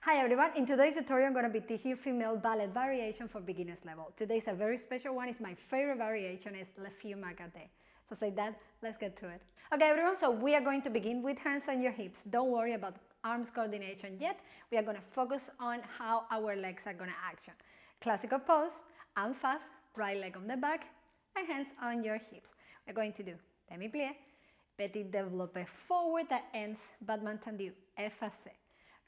Hi everyone, in today's tutorial I'm going to be teaching you female ballet variation for beginners level. Today's a very special one, it's my favorite variation, is Fille Mal Gardee. So say that, let's get to it. Okay everyone, so we are going to begin with hands on your hips. Don't worry about arms coordination yet, we are going to focus on how our legs are going to action. Classical pose, and fast, right leg on the back, and hands on your hips. We're going to do demi-plie, petit développé forward that ends battement tendu, effacé.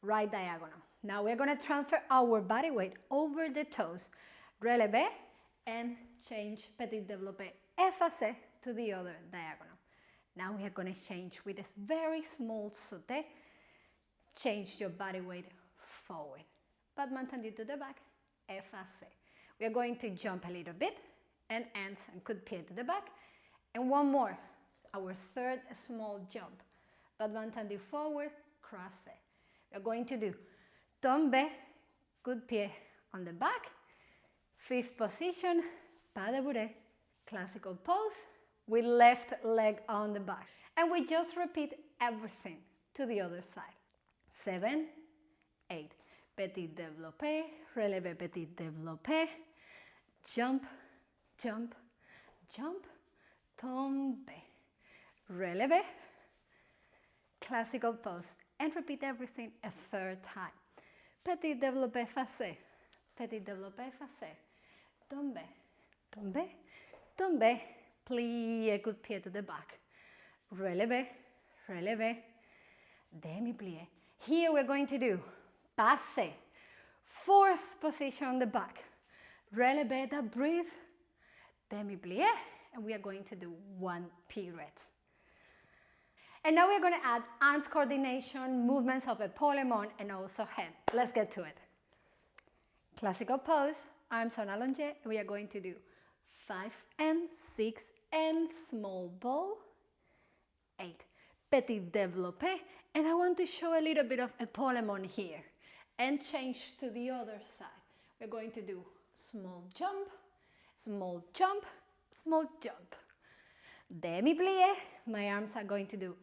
Right diagonal. Now we're going to transfer our body weight over the toes, relevé, and change petit développé effacé to the other diagonal. Now we are going to change with a very small sauté, change your body weight forward, battement tendu to the back, effacé. We are going to jump a little bit and ends and coup de pied to the back, and one more, our third small jump, battement tendu forward, croisé. We're going to do tombe, coup de pied on the back, fifth position, pas de bourrée, classical pose with left leg on the back. And we just repeat everything to the other side. 7, 8, petit développé, relevé petit développé, jump, jump, jump, tombe, relevé, classical pose, and repeat everything a third time. Petit développé effacé, petit développé effacé, tombe, tombe, tombe, plie, coup de pied to the back, relevé, relevé, demi-plie. Here we're going to do passe, fourth position on the back, relevé, that breathe, demi-plie, and we are going to do one pirouette. And now we're going to add arms coordination, movements of épaulement, and also head. Let's get to it. Classical pose, arms on allongé. We are going to do 5 and 6 and small ball, 8, petit développé, and I want to show a little bit of épaulement here and change to the other side. We're going to do small jump, small jump, small jump. Demi-plie, my arms are going to do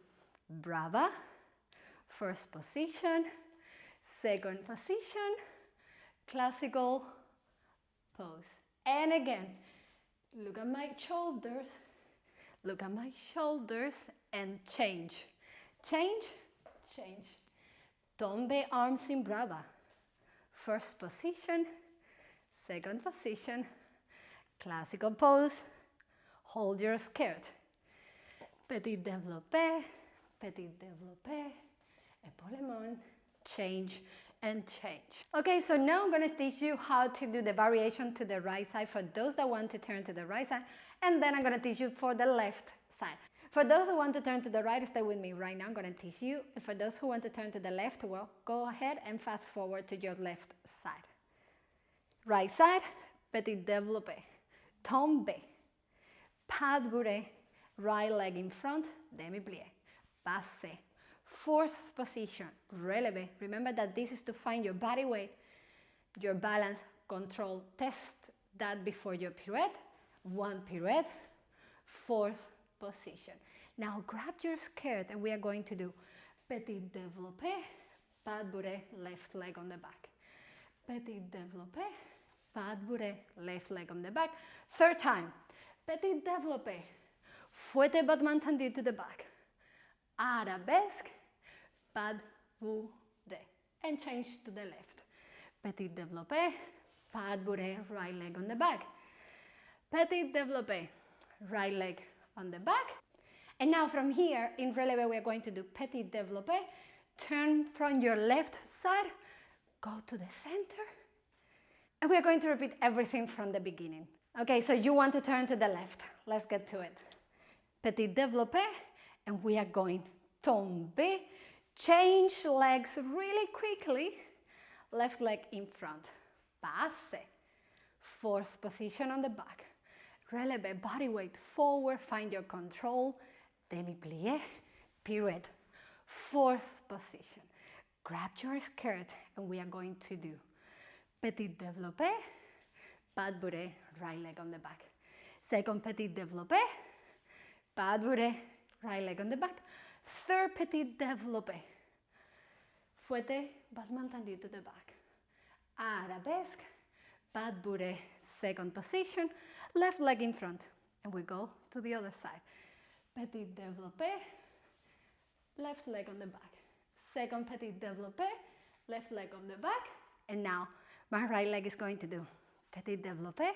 brava, first position, second position, classical pose. And again, look at my shoulders, and change, change, change. Tombe, arms in brava, first position, second position, classical pose, hold your skirt, petit développé, petit développé, épaulement, change, and change. Okay, so now I'm going to teach you how to do the variation to the right side for those that want to turn to the right side, and then I'm going to teach you for the left side. For those who want to turn to the right, stay with me right now, I'm going to teach you. And for those who want to turn to the left, well, go ahead and fast forward to your left side. Right side, petit développé, tombe, pas de bourrée, right leg in front, demi-plie, passe, fourth position, relevé. Remember that this is to find your body weight, your balance, control. Test that before your pirouette. One pirouette, fourth position. Now grab your skirt and we are going to do petit développé, pas de bourrée, left leg on the back. Petit développé, pas de bourrée, left leg on the back. Third time, petit développé, fouette battement tendu to the back. Arabesque, pas de bourrée, and change to the left. Petit développé, pas de bourrée, right leg on the back. Petit développé, right leg on the back. And now from here, in relevé, we are going to do petit développé, turn from your left side, go to the center, and we are going to repeat everything from the beginning. Okay, so you want to turn to the left. Let's get to it. Petit développé, and we are going tombe, change legs really quickly, left leg in front, passe, fourth position on the back, relevé, body weight forward, find your control, demi-plie, pirouette, fourth position. Grab your skirt and we are going to do petit développé, pas de bourrée, right leg on the back. Second petit développé, pas de bourrée, right leg on the back. Third petit développé, Fouette, battement tendu to the back. Arabesque, pas de bourrée, second position, left leg in front. And we go to the other side. Petit développé, left leg on the back. Second petit développé, left leg on the back. And now my right leg is going to do petit développé,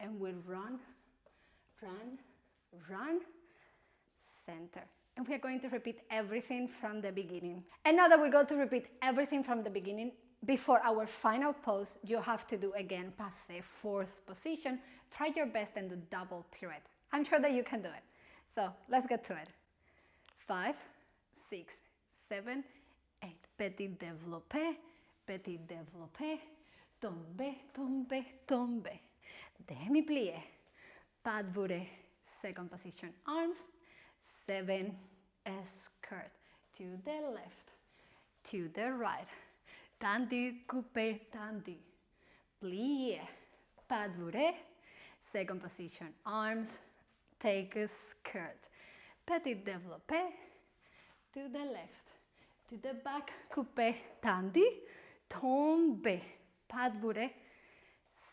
and we'll run, run, run, center. And we are going to repeat everything from the beginning. And now that we go to repeat everything from the beginning, before our final pose, you have to do again passé, fourth position. Try your best and do double pirouette. I'm sure that you can do it. So let's get to it. 5, 6, 7, 8. Petit développé, petit développé, tombe, tombe, tombe. Demi-plié, pas de bourrée, second position, arms, 7, skirt, to the left, to the right, tendu, coupé, tendu, plié, pas de bourrée, second position, arms, take a skirt, petit développé, to the left, to the back, coupé, tendu, tombe, pas de bourrée,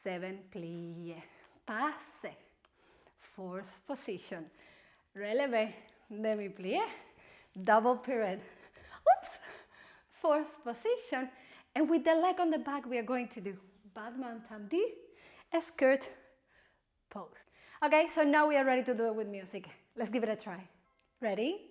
7, plié, passé, fourth position, relevé, demi-plié, double pirouette, oops, fourth position, and with the leg on the back we are going to do battement tendu, skirt, pose. Okay, so now we are ready to do it with music. Let's give it a try. Ready?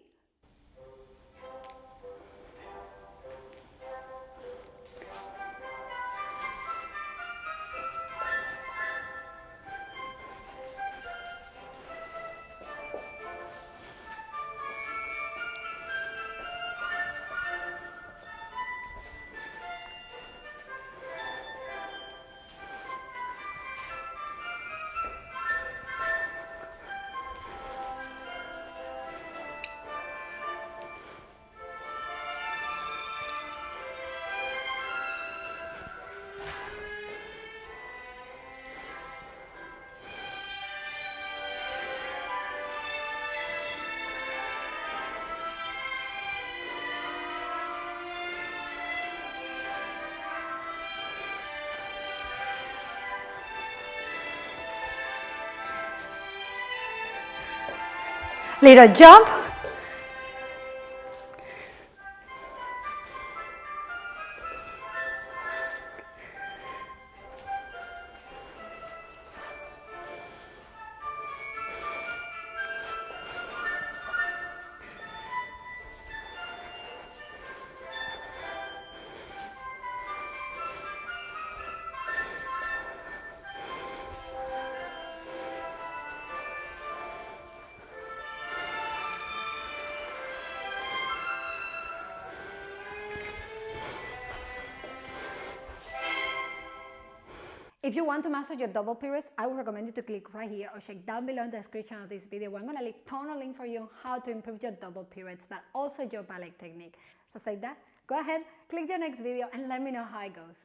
Little jump. If you want to master your double pirouettes, I would recommend you to click right here or check down below in the description of this video, where I'm going to leave a ton of link for you on how to improve your double pirouettes, but also your ballet technique. So say that, go ahead, click your next video and let me know how it goes.